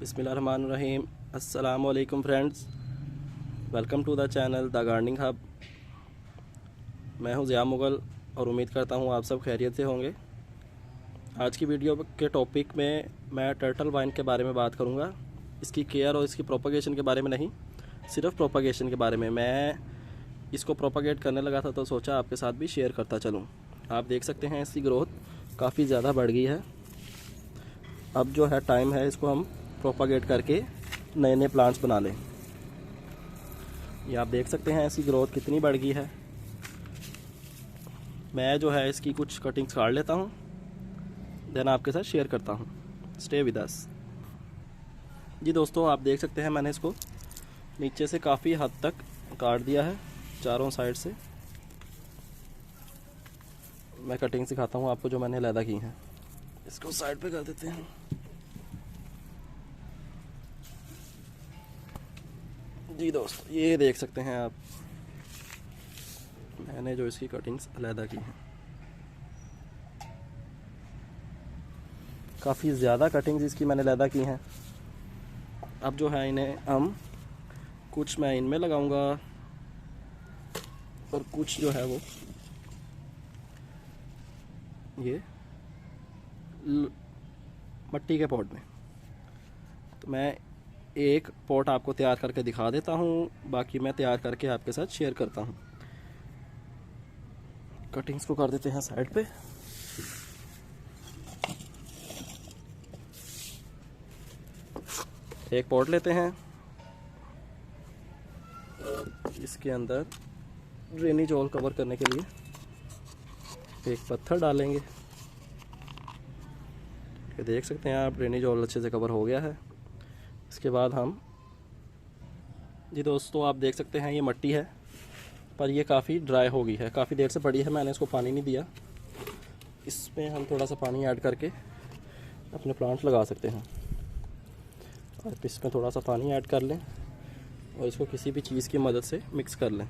बिस्मिल्लाहिर्रहमानिर्रहीम। अस्सलाम वालेकुम friends, welcome to the channel the gardening hub. मैं हूं ज़िया मुग़ल और उम्मीद करता हूं आप सब खैरियत से होंगे। आज की वीडियो के टॉपिक में मैं टर्टल वाइन के बारे में बात करूंगा। इसकी केयर और इसकी प्रोपगेशन के बारे में नहीं, सिर्फ प्रोपगेशन के बारे में। मैं इसको प्रोपगेट करने लगा था तो सोचा आपके साथ भी शेयर करता चलूँ। आप देख सकते हैं इसकी ग्रोथ काफ़ी ज़्यादा बढ़ गई है। अब जो है टाइम है इसको हम प्रोपागेट करके नए नए प्लांट्स बना लें। ये आप देख सकते हैं इसकी ग्रोथ कितनी बढ़ गई है। मैं जो है इसकी कुछ कटिंग्स काट लेता हूँ, देन आपके साथ शेयर करता हूँ। Stay with us. जी दोस्तों, आप देख सकते हैं मैंने इसको नीचे से काफ़ी हद तक काट दिया है, चारों साइड से। मैं कटिंग सिखाता हूँ आपको जो मैंने अलहदा की हैं। इसको साइड पे कर देते हैं। जी दोस्तों, ये देख सकते हैं आप, मैंने जो इसकी कटिंग्स अलहदा की हैं। काफ़ी ज़्यादा कटिंग्स इसकी मैंने अलहदा की हैं। अब जो है इन्हें हम कुछ मैं इनमें लगाऊंगा और कुछ जो है वो ये मिट्टी के पॉट में। तो मैं एक पॉट आपको तैयार करके दिखा देता हूँ, बाकी मैं तैयार करके आपके साथ शेयर करता हूँ। कटिंग्स को कर देते हैं साइड पे। एक पॉट लेते हैं, इसके अंदर ड्रेनेज ऑयल कवर करने के लिए एक पत्थर डालेंगे। ये देख सकते हैं आप, ड्रेनेज ऑयल अच्छे से कवर हो गया है। इसके बाद हम, जी दोस्तों आप देख सकते हैं ये मिट्टी है, पर ये काफ़ी ड्राई हो गई है, काफ़ी देर से पड़ी है। मैंने इसको पानी नहीं दिया। इसमें हम थोड़ा सा पानी ऐड करके अपने प्लांट्स लगा सकते हैं। और इसमें थोड़ा सा पानी ऐड कर लें और इसको किसी भी चीज़ की मदद से मिक्स कर लें।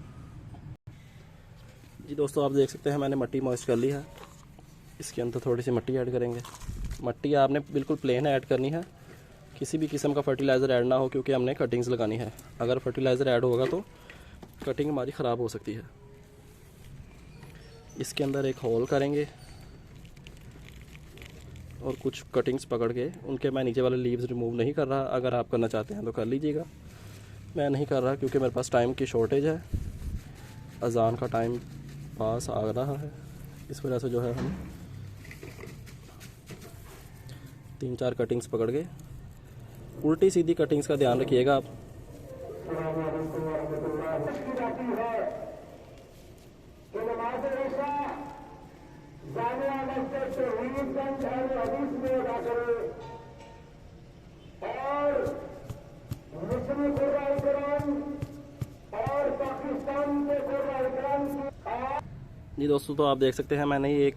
जी दोस्तों, आप देख सकते हैं मैंने मिट्टी मॉइस्ट कर ली है। इसके अंदर थोड़ी सी मिट्टी ऐड करेंगे। मिट्टी आपने बिल्कुल प्लेन ऐड करनी है, किसी भी किस्म का फर्टिलाइज़र ऐड ना हो, क्योंकि हमने कटिंग्स लगानी है। अगर फर्टिलाइज़र ऐड होगा तो कटिंग हमारी ख़राब हो सकती है। इसके अंदर एक होल करेंगे और कुछ कटिंग्स पकड़ के उनके, मैं नीचे वाले लीव्स रिमूव नहीं कर रहा। अगर आप करना चाहते हैं तो कर लीजिएगा, मैं नहीं कर रहा क्योंकि मेरे पास टाइम की शॉर्टेज है। अजान का टाइम पास आ रहा है, इस वजह से जो है हम 3-4 कटिंग्स पकड़ के, उल्टी सीधी कटिंग्स का ध्यान रखिएगा आप। जी दोस्तों, तो आप देख सकते हैं मैंने ये एक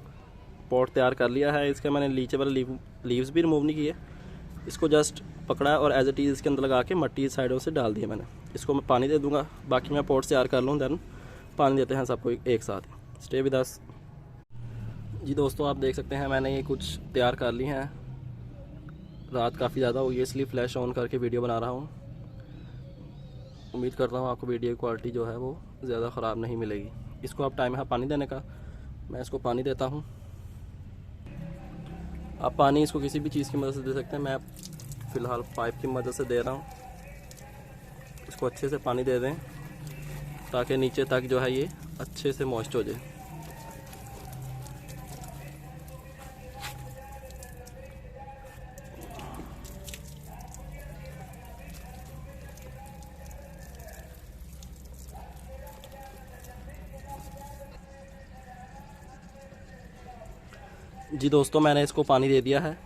पॉट तैयार कर लिया है। इसके मैंने नीचे वाले लीव्स भी रिमूव नहीं किए। इसको जस्ट पकड़ा और एज इट इज़ इसके अंदर लगा के मिट्टी साइडों से डाल दिया मैंने। इसको मैं पानी दे दूंगा, बाकी मैं पॉट तैयार कर लूँ, देन पानी देते हैं सबको एक साथ। Stay with us. जी दोस्तों, आप देख सकते हैं मैंने ये कुछ तैयार कर ली हैं। रात काफ़ी ज़्यादा हो गई, इसलिए फ्लैश ऑन करके वीडियो बना रहा हूँ। उम्मीद करता हूँ आपको वीडियो की क्वालिटी जो है वो ज़्यादा ख़राब नहीं मिलेगी। इसको आप टाइम है पानी देने का, मैं इसको पानी देता हूँ। आप पानी इसको किसी भी चीज़ की मदद से दे सकते हैं। मैं फ़िलहाल पाइप की मदद से दे रहा हूँ। इसको अच्छे से पानी दे दें ताकि नीचे तक जो है ये अच्छे से मॉइस्ट हो जाए। जी दोस्तों, मैंने इसको पानी दे दिया है।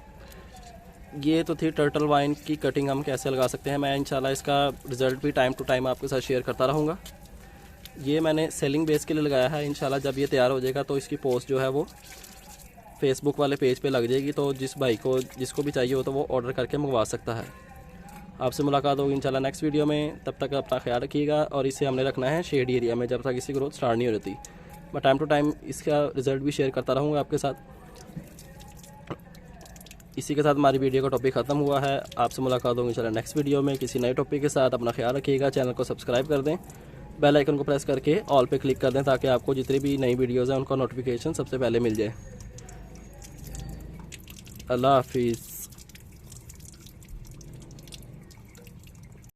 ये तो थी टर्टल वाइन की कटिंग हम कैसे लगा सकते हैं। मैं इंशाल्लाह इसका रिज़ल्ट भी टाइम टू टाइम आपके साथ शेयर करता रहूँगा। ये मैंने सेलिंग बेस के लिए लगाया है। इंशाल्लाह जब ये तैयार हो जाएगा तो इसकी पोस्ट जो है वो फेसबुक वाले पेज पे लग जाएगी, तो जिस भाई को जिसको भी चाहिए हो तो वो ऑर्डर करके मंगवा सकता है। आपसे मुलाकात होगी इंशाल्लाह नेक्स्ट वीडियो में। तब तक अपना ख्याल रखिएगा। और इसे हमने रखना है शेड एरिया में जब तक इसकी ग्रोथ स्टार्ट नहीं हो जाती। मैं टाइम टू टाइम इसका रिज़ल्ट भी शेयर करता रहूँगा आपके साथ। इसी के साथ हमारी वीडियो का टॉपिक ख़त्म हुआ है। आपसे मुलाकात होगी इंशाल्लाह नेक्स्ट वीडियो में किसी नए टॉपिक के साथ। अपना ख्याल रखिएगा, चैनल को सब्सक्राइब कर दें, बेल आइकन को प्रेस करके ऑल पे क्लिक कर दें ताकि आपको जितनी भी नई वीडियोज़ हैं उनका नोटिफिकेशन सबसे पहले मिल जाए। अल्लाह हाफिज़।